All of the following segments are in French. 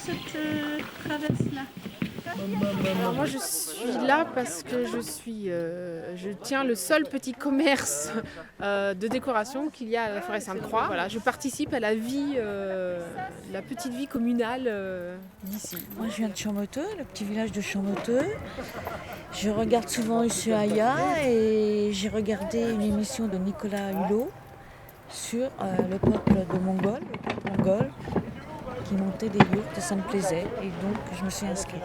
cette traverse-là? Alors moi je suis là parce que je tiens le seul petit commerce de décoration qu'il y a à la Forêt Sainte-Croix. Voilà, je participe à la vie, la petite vie communale d'ici. Moi je viens de Champmoteux, le petit village de Champmoteux. Je regarde souvent Ushuaïa et j'ai regardé une émission de Nicolas Hulot sur le peuple de Mongols, le peuple mongol, qui montait des yurts et ça me plaisait et donc je me suis inscrite.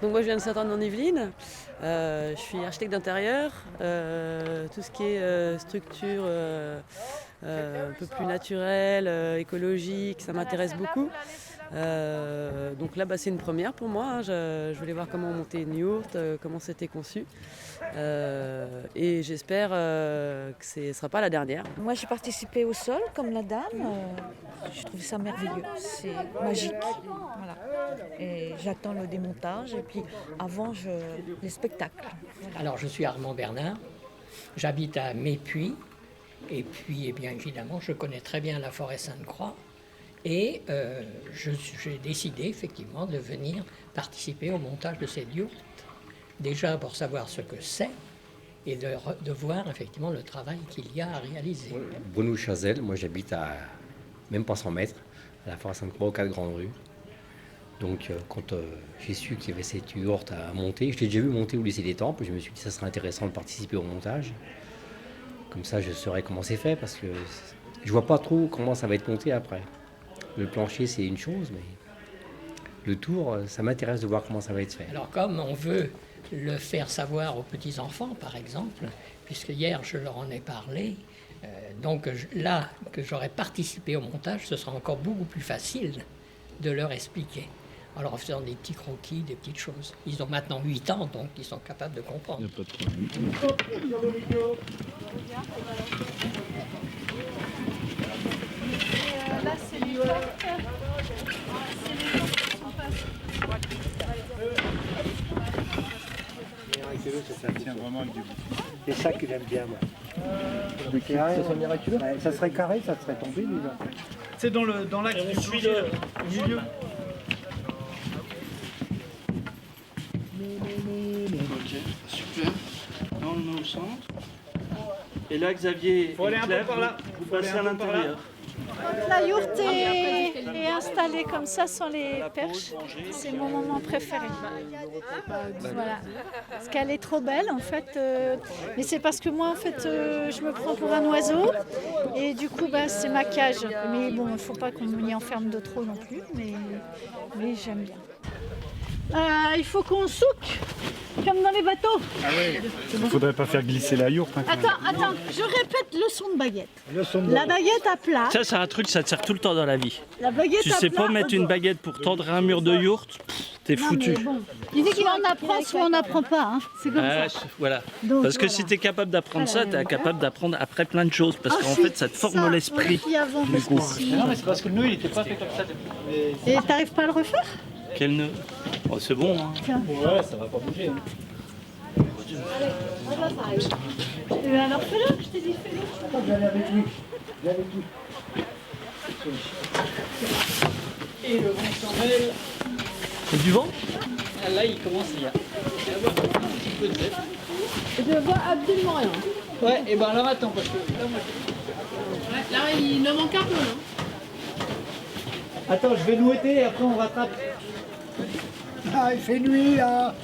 Donc moi je viens de Sainte-Anne-en-Yvelines, je suis architecte d'intérieur, tout ce qui est structure un peu plus naturelle, écologique, ça m'intéresse beaucoup. Donc là c'est une première pour moi, hein. Je voulais voir comment monter une yourte, comment c'était conçu et j'espère que ce ne sera pas la dernière. Moi j'ai participé au sol comme la dame, je trouve ça merveilleux, c'est magique. Voilà. Et j'attends le démontage et puis avant les spectacles. Voilà. Alors je suis Armand Bernard, j'habite à Mépuy et puis eh bien évidemment je connais très bien la Forêt Sainte-Croix. Et j'ai décidé effectivement de venir participer au montage de cette yourte, déjà pour savoir ce que c'est et de voir effectivement le travail qu'il y a à réaliser. Bruno Chazelle, moi j'habite à même pas 100 mètres, à la Forêt Sainte-Croix, aux 4 grandes rues. Donc quand j'ai su qu'il y avait cette yourte à monter, je l'ai déjà vu monter au lycée des Temples, je me suis dit que ça serait intéressant de participer au montage. Comme ça je saurais comment c'est fait, parce que je vois pas trop comment ça va être monté après. Le plancher, c'est une chose, mais le tour, ça m'intéresse de voir comment ça va être fait. Alors comme on veut le faire savoir aux petits-enfants, par exemple, puisque hier je leur en ai parlé, donc là que j'aurais participé au montage, ce sera encore beaucoup plus facile de leur expliquer. En leur faisant des petits croquis, des petites choses. Ils ont maintenant 8 ans, donc ils sont capables de comprendre. Là, c'est les portes. C'est les portes qui sont passées. Ça tient vraiment avec du bout. C'est ça que j'aime bien, moi. Ça serait miraculeux. Ça serait carré, ça serait tombé déjà. C'est dans l'axe du suivre au milieu. Ok, super. Là, on le met au centre. Et là, Xavier, Faut aller un peu par là. Vous passez à l'intérieur. La yourte est installée comme ça sans les perches. C'est mon moment préféré. Voilà. Parce qu'elle est trop belle en fait. Mais c'est parce que moi en fait je me prends pour un oiseau et du coup c'est ma cage. Mais bon, il ne faut pas qu'on m'y enferme de trop non plus. Mais j'aime bien. Il faut qu'on souque comme dans les bateaux. Ah oui. Il ne faudrait pas faire glisser la yourte. Hein, Attends, je répète le son de baguette. La baguette à plat. Ça, c'est un truc, ça te sert tout le temps dans la vie. La baguette Tu à sais plat, pas mettre une baguette pour tendre un mur de yourte, t'es foutu. Bon. Il dit qu'on apprend, soit on n'apprend pas. Hein. C'est comme ça. Voilà. Donc, Parce que voilà. si t'es capable d'apprendre ça, t'es capable d'apprendre après plein de choses. Parce qu'en Ensuite, fait, ça te forme l'esprit. Avant, Du coup. Non, mais c'est parce que le nœud, il n'était pas fait comme ça. Et t'arrives pas à le refaire? Quel nœud? Oh, c'est bon, hein. Ouais, ça va pas bouger. Hein. Alors fais-le, je t'ai dit fais-le. J'allais avec lui. Et le vent s'en mêle. C'est du vent? Là, il commence à y avoir un petit peu de zèbre. Je vois absolument rien. Ouais, et ben alors attends, parce que là, moi, Là, il ne manque un peu. Attends, je vais nouetter et après on rattrape. Ah, il fait nuit là.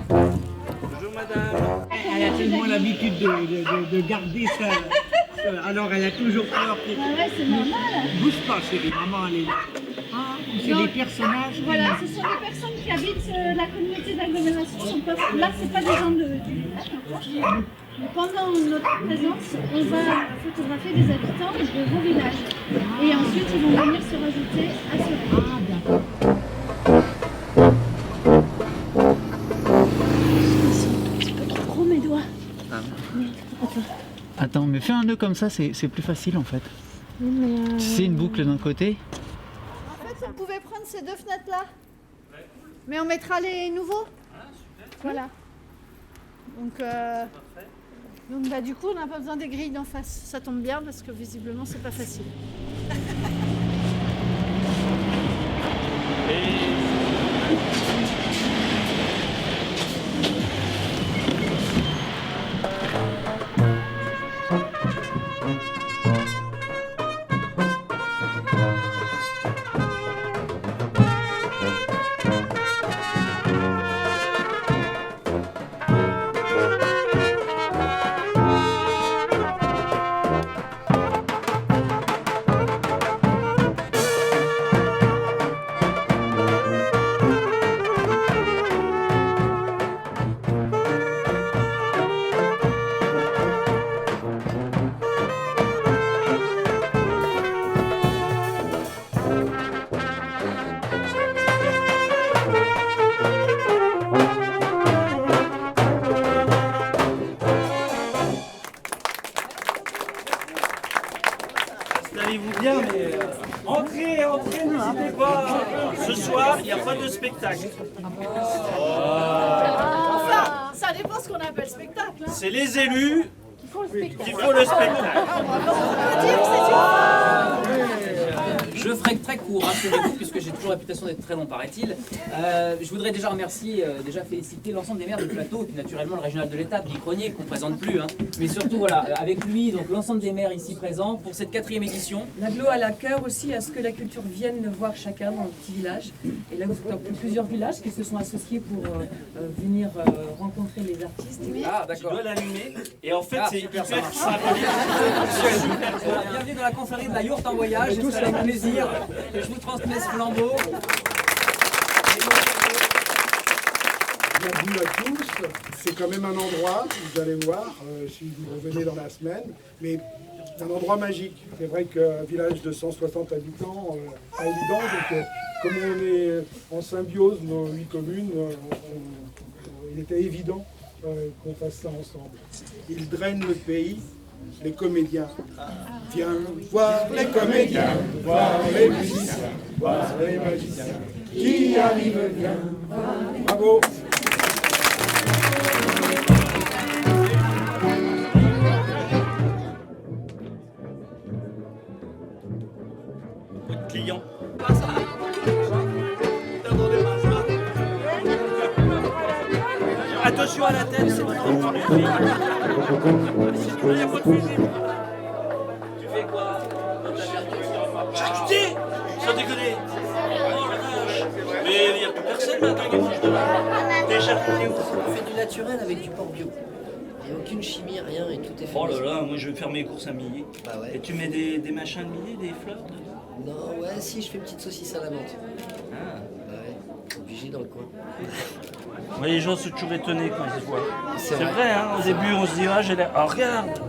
bonjour madame. Elle a tellement l'habitude de garder ça. Alors elle a toujours peur. Ouais, c'est normal. Bouge pas, chérie, maman, elle est là. C'est les personnages. Voilà, ce sont les personnes qui habitent la communauté d'agglomération. Là, c'est pas des gens de. Mais pendant notre présence, on va photographier des habitants de vos villages. Et ensuite, ils vont venir se rajouter à ce groupe. Ah, d'accord. Ils sont un petit peu trop gros, mes doigts. Attends, mais fais un un nœud comme ça, c'est plus facile en fait. C'est une boucle d'un côté. En fait, on pouvait prendre ces 2 fenêtres-là. Mais on mettra les nouveaux. Voilà. Donc bah, du coup, on n'a pas besoin des grilles d'en face. Ça tombe bien parce que visiblement, c'est pas facile. Installez-vous bien, mais entrez, n'hésitez pas. Ce soir, il n'y a pas de spectacle. Enfin, ça dépend ce qu'on appelle spectacle. Hein. C'est les élus Qui font le spectacle. qui font le spectacle. On peut dire que c'est Je ferai très court, rassurez-vous, puisque j'ai toujours la réputation d'être très long, paraît-il. Je voudrais déjà remercier, déjà féliciter l'ensemble des maires du plateau, et puis naturellement le régional de l'État, Guy Cronier, qu'on ne présente plus, hein. Mais surtout, voilà, avec lui, donc l'ensemble des maires ici présents, pour cette 4e édition. L'aglo a la cœur aussi à ce que la culture vienne voir chacun dans le petit village. Et là, vous êtes plusieurs villages qui se sont associés pour venir rencontrer les artistes. Ah, Tu dois l'allumer. Et en fait, c'est super, hyper ça marche. symbolique. Voilà, bienvenue dans la confrérie de la yourte en voyage, c'est avec plaisir que je vous transmets ce flambeau. Bienvenue à tous, c'est quand même un endroit, vous allez voir, si vous revenez dans la semaine, mais c'est un endroit magique. C'est vrai qu'un village de 160 habitants, pas évident, donc comme on est en symbiose, nos 8 communes, il était évident qu'on fasse ça ensemble. Ils drainent le pays, les comédiens. Viens voir les comédiens, voir les musiciens, voir les magiciens qui arrivent bien. Bravo! Client. Attention à la tête, c'est pas entendu. Il y a pas de fusible. Tu fais quoi dans ta vertu? Charcuterie. Sans déconner. Oh la vache. Mais il n'y a plus personne maintenant qui mange de là. T'es charcuterie où? On fait du naturel avec du porc bio. Il n'y a aucune chimie, rien, et tout est fait. Oh là là, moi je vais faire mes courses à Millet. Bah ouais. Et tu mets des machins de Millet, des fleurs dedans? Non, ouais, si, je fais une petite saucisse à la menthe. Ah. Bah ouais, obligé dans le coin. Ouais, les gens sont toujours étonnés quand ils se voient. C'est vrai, hein, au début on se dit, ah j'ai l'air. Oh regarde.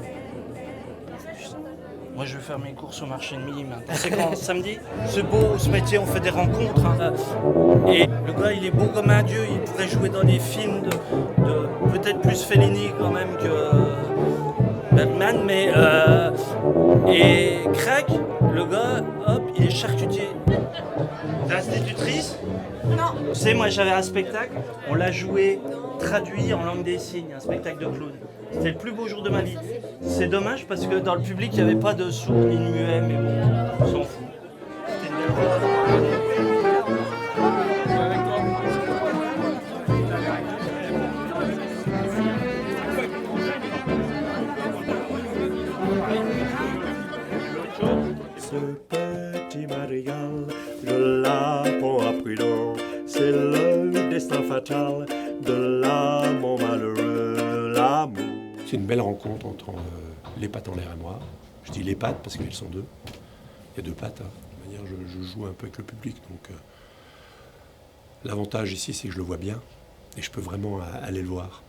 Moi je vais faire mes courses au marché de Milly maintenant. C'est quand samedi? C'est beau ce métier, on fait des rencontres. Hein. Et le gars il est beau comme un dieu, il pourrait jouer dans des films de peut-être plus Fellini quand même que Batman, mais et Craig, le gars, hop, il est charcutier. T'es institutrice? Non. Tu sais, moi j'avais un spectacle, on l'a joué traduit en langue des signes, un spectacle de clown. C'était le plus beau jour de ma vie. C'est dommage parce que dans le public il n'y avait pas de sourd ni de muet, mais bon, on s'en fout. C'était une belle Ce petit madrigal de la peau à prudent, c'est le destin fatal de l'amant malheureux, l'amour. C'est une belle rencontre entre les pattes en l'air et moi. Je dis les pattes parce qu'elles sont deux. Il y a deux pattes. Hein. De toute manière, je joue un peu avec le public. Donc, l'avantage ici, c'est que je le vois bien et je peux vraiment aller le voir.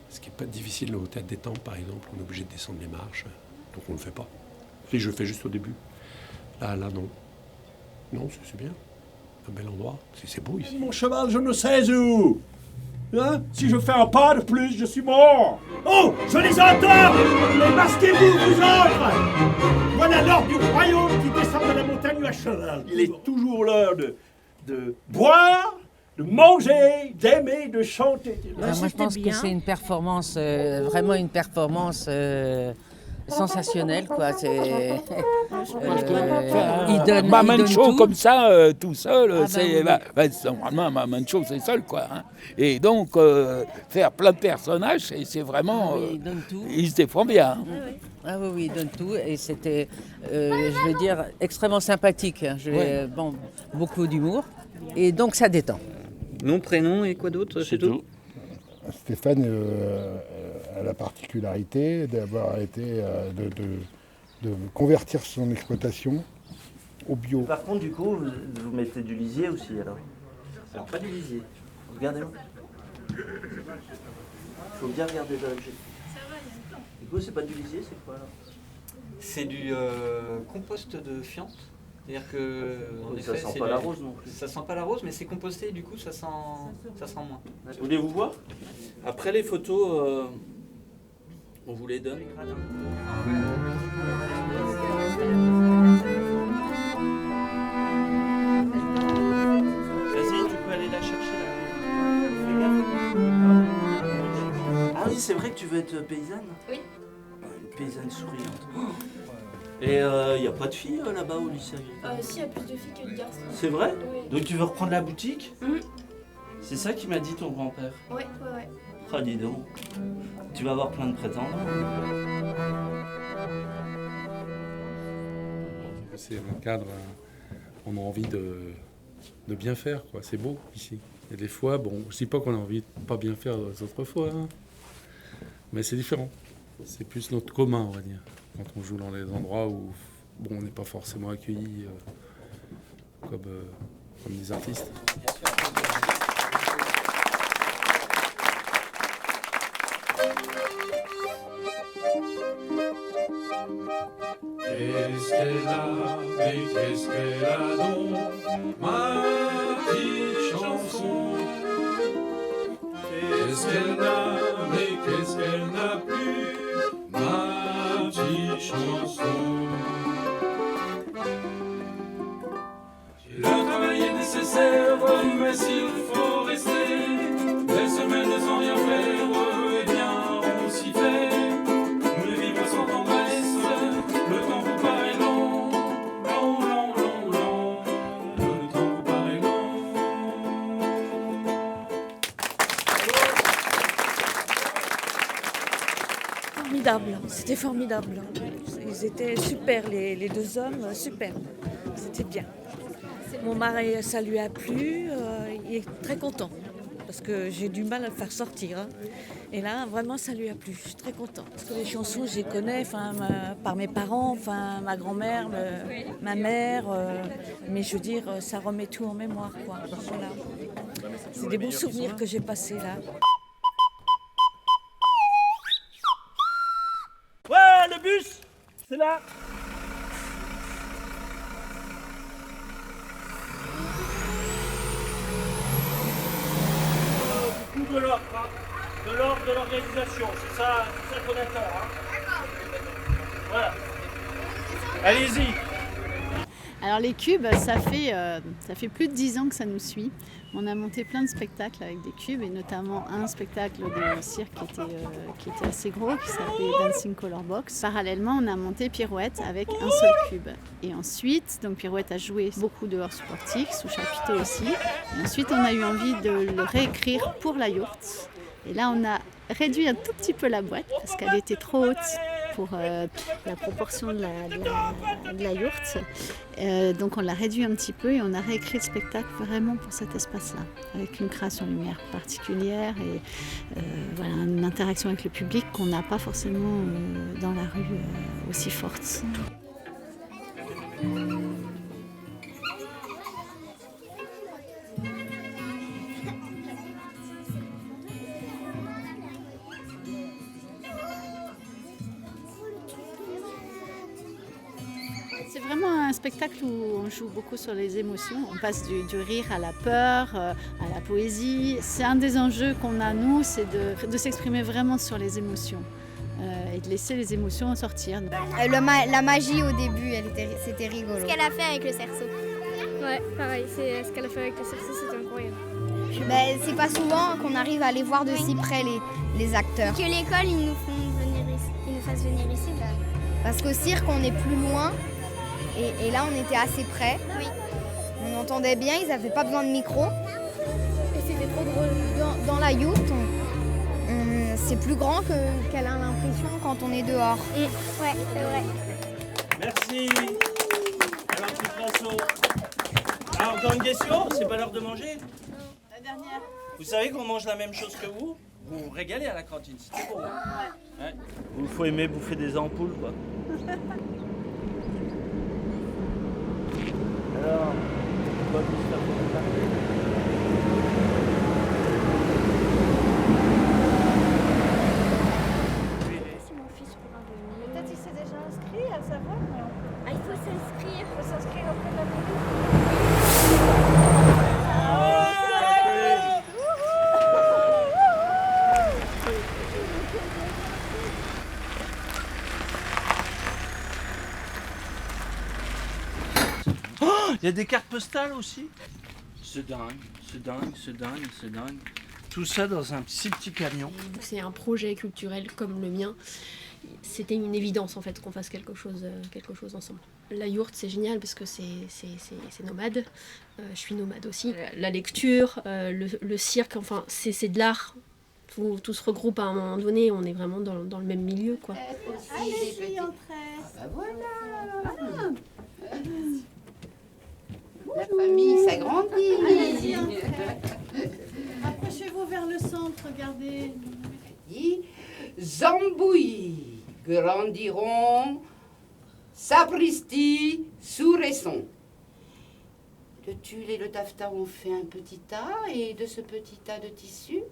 Ce qui n'est pas difficile au Théâtre des Temples, par exemple. On est obligé de descendre les marches. Donc, on ne le fait pas. Et je le fais juste au début. Là, non. Non, c'est bien. Un bel endroit. C'est beau ici. Mon cheval, je ne sais où. Hein? Si je fais un pas de plus, je suis mort. Oh, je les entends! Mais masquez-vous, vous autres! Voilà l'ordre du royaume qui descend de la montagne à cheval. Il est toujours l'heure de boire, de manger, d'aimer, de chanter. Moi, je pense que c'est une performance, vraiment une performance sensationnelle, quoi. C'est, il donne Show tout. comme ça, tout seul, c'est oui. normalement un show c'est seul, quoi. Hein. Et donc faire plein de personnages, c'est vraiment, il donne tout. il se défend bien. Hein. Ah oui, il donne tout et c'était, je veux dire, extrêmement sympathique. Bon, beaucoup d'humour et donc ça détend. Nom, prénom et quoi d'autre, c'est tout. Stéphane a la particularité d'avoir été de convertir son exploitation au bio. Par contre, du coup, vous mettez du lisier aussi alors? Alors, pas du lisier. Regardez-moi. Il faut bien regarder l'objet. Du coup, c'est pas du lisier, c'est quoi alors? C'est du compost de fiente. C'est-à-dire que en ça effet, sent pas la rose non plus. Ça sent pas la rose, mais c'est composté, du coup ça sent moins. Voulez-vous voir? Après les photos, on vous les donne. Vas-y, tu peux aller la chercher là. Ah oui, c'est vrai que tu veux être paysanne? Oui. Une paysanne souriante. Et il n'y a pas de filles là-bas au lycée? Si, il y a plus de filles que de garçons. C'est vrai? Oui. Donc tu veux reprendre la boutique? C'est ça qui m'a dit ton grand-père? Ouais. Ah dis donc, tu vas avoir plein de prétendants. C'est un cadre, on a envie de bien faire, quoi. C'est beau ici. Et des fois, bon, je ne dis pas qu'on a envie de pas bien faire les autres fois, hein, mais c'est différent. C'est plus notre commun, on va dire. Quand on joue dans les endroits où bon, on n'est pas forcément accueillis comme des artistes. Qu'est-ce qu'elle a, mais qu'est-ce qu'elle a donc, ma petite chanson? Qu'est-ce qu'elle n'a, mais qu'est-ce qu'elle n'a plus, ma petite chanson? Le travail est nécessaire, mais s'il faut rester des semaines sans rien faire, eh bien on s'y fait. Le vivre sans tendresse, le temps vous paraît long, long, long, long, long, le temps vous paraît long. Formidable, c'était formidable. Ils étaient super, les deux hommes, super. C'était bien. Mon mari, ça lui a plu, il est très content. Parce que j'ai du mal à le faire sortir. Hein. Et là, vraiment, ça lui a plu. Je suis très contente. Parce que les chansons, je les connais par mes parents, ma grand-mère, ma mère. Mais je veux dire, ça remet tout en mémoire. Quoi. Voilà. C'est des bons souvenirs que j'ai passés là. Ouais, le bus, c'est là. De l'ordre, hein. De l'ordre de l'organisation, c'est ça qu'on attend. Hein. Voilà. Allez-y. Alors les cubes, ça fait plus de 10 ans que ça nous suit. On a monté plein de spectacles avec des cubes et notamment un spectacle de cirque qui était assez gros, qui s'appelait Dancing Color Box. Parallèlement, on a monté Pirouette avec un seul cube. Et ensuite, donc Pirouette a joué beaucoup dehors sous portique, sous chapiteau aussi. Et ensuite, on a eu envie de le réécrire pour la yourte. Et là, on a réduit un tout petit peu la boîte parce qu'elle était trop haute pour la proportion de la yourte. Donc on l'a réduit un petit peu et on a réécrit le spectacle vraiment pour cet espace-là, avec une création lumière particulière et voilà, une interaction avec le public qu'on n'a pas forcément dans la rue aussi forte. C'est vraiment un spectacle où on joue beaucoup sur les émotions. On passe du rire à la peur, à la poésie. C'est un des enjeux qu'on a, nous, c'est de s'exprimer vraiment sur les émotions et de laisser les émotions sortir. La magie au début, c'était rigolo. Ce qu'elle a fait avec le cerceau. Ouais, pareil, ce qu'elle a fait avec le cerceau, c'est incroyable. C'est pas souvent qu'on arrive à les voir de si près, les acteurs. Que l'école, ils nous fassent venir ici. Parce qu'au cirque, on est plus loin, et là, on était assez près. Oui. On entendait bien, ils n'avaient pas besoin de micro. Et c'était trop drôle. Dans la yourte, c'est plus grand qu'elle a l'impression quand on est dehors. Ouais, c'est vrai. Merci. Alors, petit pinceau. Alors, encore une question, c'est pas l'heure de manger? La dernière. Vous savez qu'on mange la même chose que vous? Vous vous régalez à la cantine, c'est bon. Ouais. Il faut aimer bouffer des ampoules, quoi. Alors, on va plus faire Si mon fils pourra venir. Peut-être il s'est déjà inscrit à savoir. Ah, il faut s'inscrire. Il faut s'inscrire auprès de la mairie. Il y a des cartes postales aussi. C'est dingue, c'est dingue, c'est dingue, c'est dingue. Tout ça dans un petit camion. C'est un projet culturel comme le mien. C'était une évidence en fait qu'on fasse quelque chose ensemble. La yourte c'est génial parce que c'est nomade. Je suis nomade aussi. La lecture, le cirque, enfin c'est de l'art. Tout se regroupe à un moment donné, on est vraiment dans le même milieu quoi. Allez-y, entrez. Ah bah voilà. La famille s'agrandit. Allez-y, entrez. Approchez-vous vers le centre, regardez. Zambouilly, grandiront, sapristi, sous-resson. Le tulle et le taffetas ont fait un petit tas, et de ce petit tas de tissu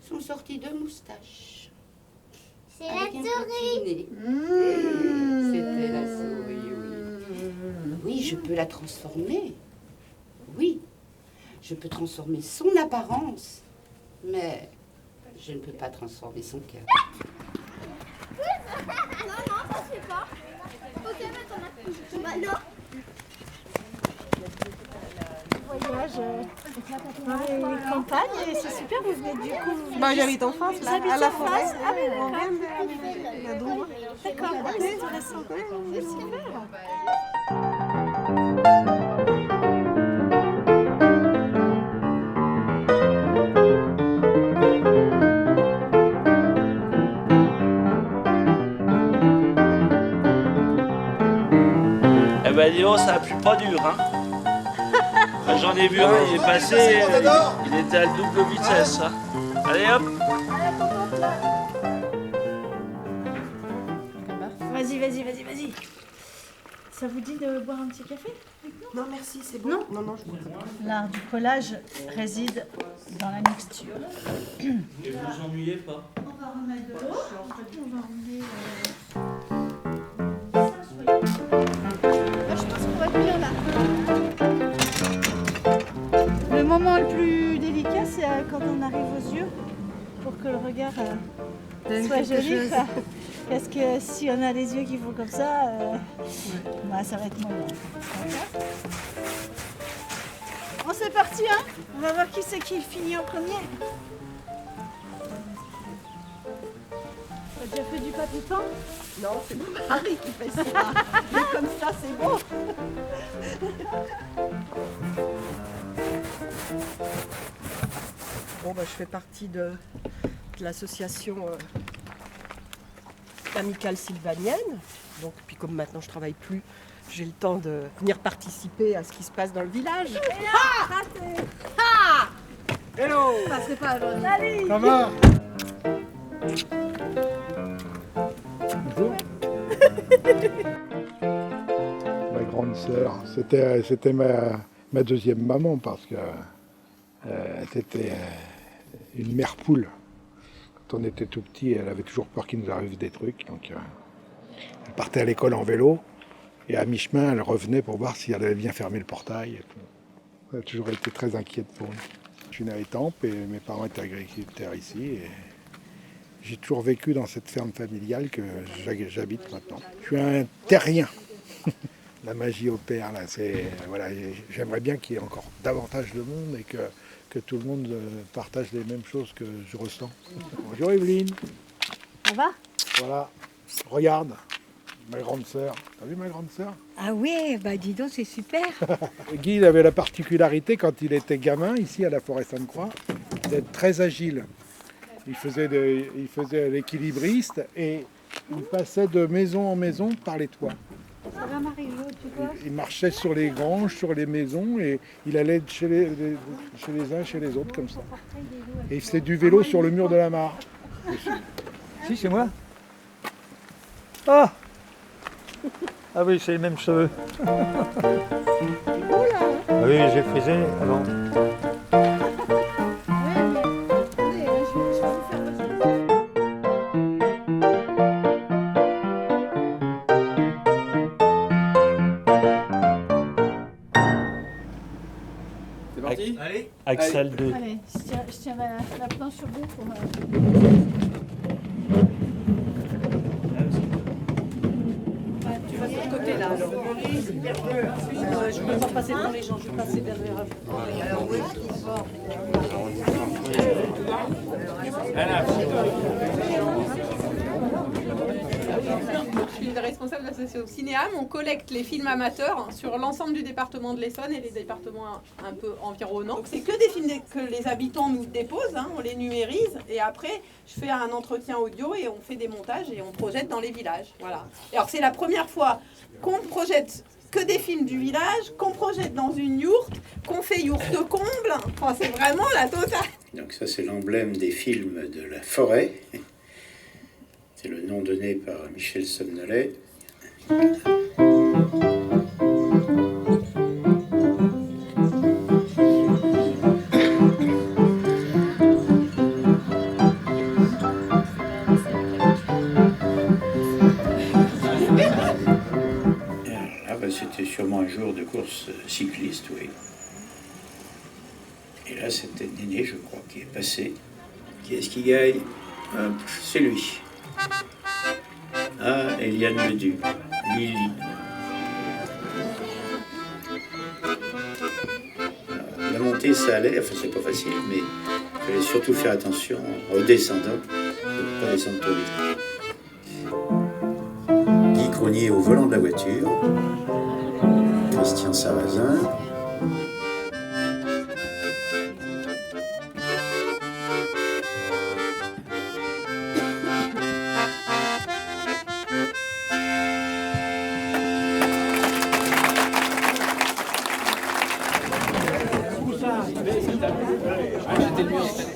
sont sorties 2 moustaches. C'est avec la un souris. petit nez. C'était la souris, oui. Oui, je peux la transformer. Oui, je peux transformer son apparence, mais je ne peux pas transformer son cœur. Non, ça se fait pas. Ok, maintenant. Bah non. Voyage dans les campagnes et c'est super, vous venez du coup. Bah, j'habite en face, là, J'habite à la en forêt. face. Ah oui, On d'accord. vient D'accord, c'est intéressant. C'est super. Eh ben dis donc, ça a plu pas dur, hein. J'en ai vu un, il est passé, il était à la double vitesse. Hein. Allez hop. Vas-y. Ça vous dit de boire un petit café? Non, merci, c'est bon. Non, non, je voudrais pas. L'art du collage réside dans la mixture. Et vous vous ennuyez pas? On va remettre de l'eau. On va emmener. Je pense qu'on va être bien là. Le moment le plus délicat, c'est quand on arrive aux yeux, pour que le regard soit joli. Parce que si on a les yeux qui font comme ça, bah, ça va être moyen. Bon, c'est parti, hein. On va voir qui c'est qui finit en premier. T'as déjà fait du papier peint? Non, c'est mon mari qui fait ça. Mais comme ça, c'est bon. Bon, bah, je fais partie de l'association amicale sylvanienne. Donc, puis comme maintenant je travaille plus, j'ai le temps de venir participer à ce qui se passe dans le village. Hello. Passez pas, salut. Ça va? Ma grande sœur, c'était ma deuxième maman parce que c'était une mère poule. Quand on était tout petit, elle avait toujours peur qu'il nous arrive des trucs. Donc, elle partait à l'école en vélo Et à mi-chemin, elle revenait pour voir si elle avait bien fermé le portail. Elle a toujours été très inquiète pour nous. Je suis né à Étampes et mes parents étaient agriculteurs ici. Et j'ai toujours vécu dans cette ferme familiale que j'habite maintenant. Je suis un terrien. La magie opère là. Voilà, j'aimerais bien qu'il y ait encore davantage de monde et que tout le monde partage les mêmes choses que je ressens. Bonjour Evelyne. Ça va? Voilà, regarde, ma grande sœur. T'as vu ma grande sœur? Ah oui, bah dis donc, c'est super. Guy il avait la particularité, quand il était gamin, ici à la Forêt Sainte-Croix, d'être très agile. Il faisait l'équilibriste et il passait de maison en maison par les toits. Ça va Marie-Jo, tu vois? Il marchait sur les granges, sur les maisons et il allait chez les uns, chez les autres comme ça. Et il faisait du vélo sur le mur de la mare. Si, c'est moi. Ah Ah oui, c'est les mêmes cheveux. Ah oui, j'ai frisé avant. C'est parti? Allez. Axel 2. Allez, je tiens la planche au bout pour... Tu vas de ce côté là. Je ne peux pas passer devant les gens, je vais passer derrière. Je suis responsable de l'association Cinéam. On collecte les films amateurs sur l'ensemble du département de l'Essonne et les départements un peu environnants. Donc c'est que des films que les habitants nous déposent, hein, on les numérise et après je fais un entretien audio et on fait des montages et on projette dans les villages. Voilà. Et alors c'est la première fois qu'on projette que des films du village, qu'on projette dans une yourte, qu'on fait yourte comble. Enfin, c'est vraiment la totale. Donc ça c'est l'emblème des films de la forêt. C'est le nom donné par Michel Somnolet. C'était sûrement un jour de course cycliste, oui. Et là, c'était Néné, je crois, qui est passé. Qui est-ce qui gagne? C'est lui. Ah, Eliane Ledu. Lily. Alors, la montée, ça allait. Enfin, c'est pas facile, mais il fallait surtout faire attention en redescendant, de ne pas descendre trop vite. Guy Cronier au volant de la voiture. Christian Sarrazin.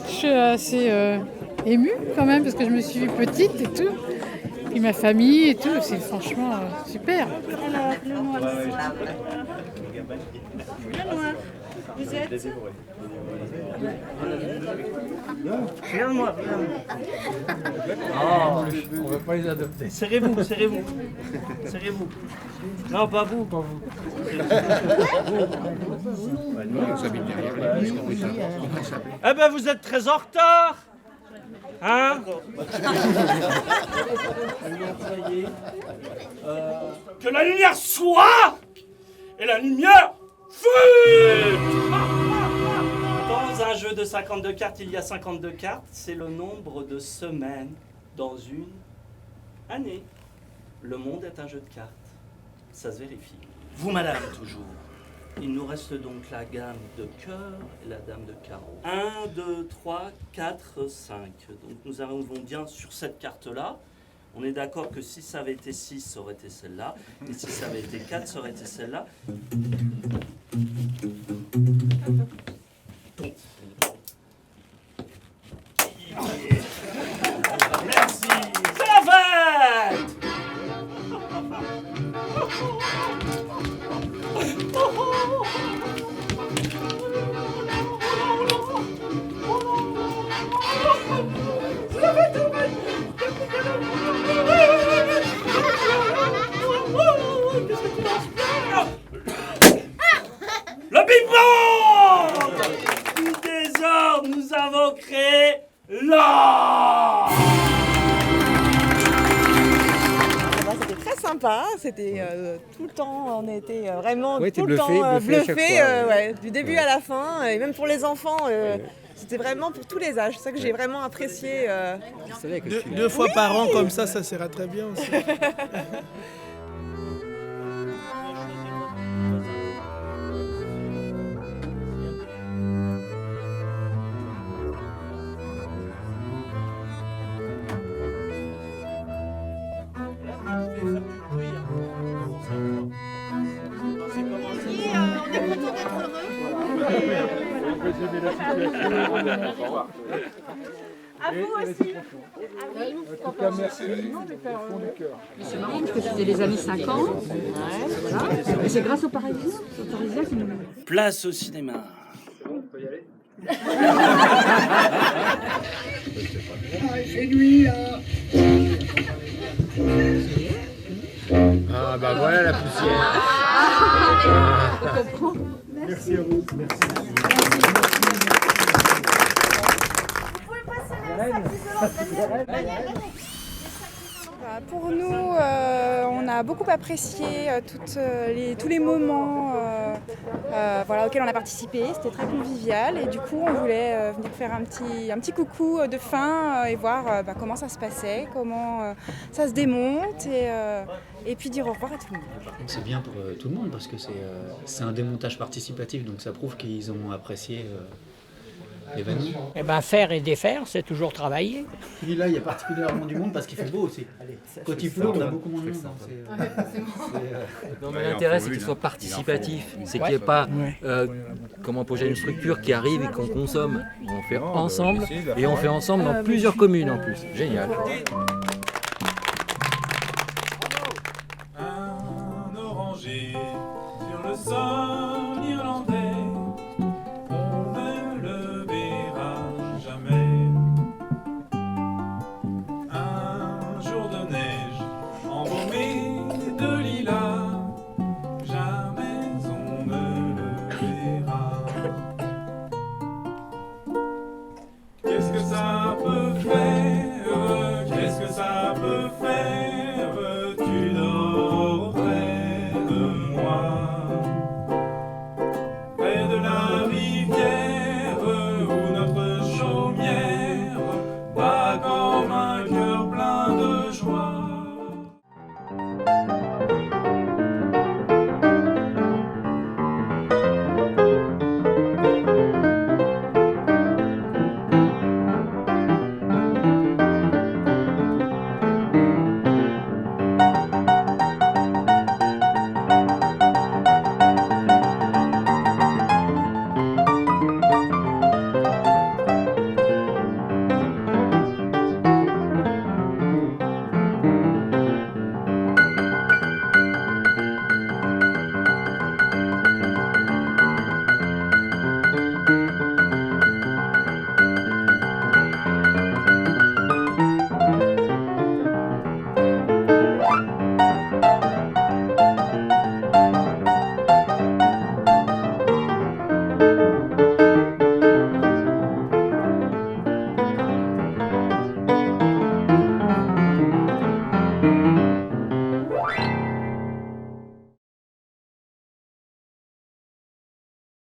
Je suis assez émue quand même parce que je me suis vue petite et tout. Et ma famille et tout, c'est franchement super. Alors, le noir. Le noir. Vous êtes? Regarde-moi, oh, on ne va pas les adopter. Serrez-vous, serrez-vous. Serrez-vous. Non, pas vous, pas vous. Eh ben, vous êtes très en retard. Hein? Que la lumière soit et la lumière fut. Dans un jeu de 52 cartes, il y a 52 cartes. C'est le nombre de semaines dans une année. Le monde est un jeu de cartes. Ça se vérifie. Vous, madame, toujours. Il nous reste donc la gamme de cœur et la dame de carreau. 1, 2, 3, 4, 5. Donc nous arrivons bien sur cette carte-là. On est d'accord que si ça avait été 6, ça aurait été celle-là. Et si ça avait été 4, ça aurait été celle-là. Merci. C'est la fête. Le Big Bang! Du désordre, nous avons créé l'ordre! C'était très sympa, c'était tout le temps, on était vraiment Ouais, tout le bluffé, temps bluffé à chaque fois, ouais, du début à la fin, et même pour les enfants, c'était vraiment pour tous les âges, c'est ça que j'ai vraiment apprécié. Deux fois par an comme ça sera très bien aussi. À vous aussi. En tout cas, merci du fond du cœur. C'est marrant parce que c'était les années 50. Voilà. Et c'est grâce aux Parisiens qui nous... Place au cinéma. On peut y aller. C'est nuit là. Ah bah voilà la poussière. Merci à vous. Merci. Pour nous, on a beaucoup apprécié tous les moments auxquels on a participé. C'était très convivial et du coup on voulait venir faire un petit coucou de fin et voir comment ça se passait, comment ça se démonte et puis dire au revoir à tout le monde. C'est bien pour tout le monde parce que c'est un démontage participatif, donc ça prouve qu'ils ont apprécié l'événement. Eh ben, faire et défaire, c'est toujours travailler. Puis là, il y a particulièrement du monde parce qu'il fait beau aussi. Quand il pleut, on a beaucoup moins de monde. Non, mais l'intérêt, c'est qu'il soit participatif. C'est qu'il n'y ait pas, comment projeter une structure qui arrive et qu'on consomme. On fait ensemble et on fait ensemble dans plusieurs communes en plus. Génial. Un oranger sur le sol.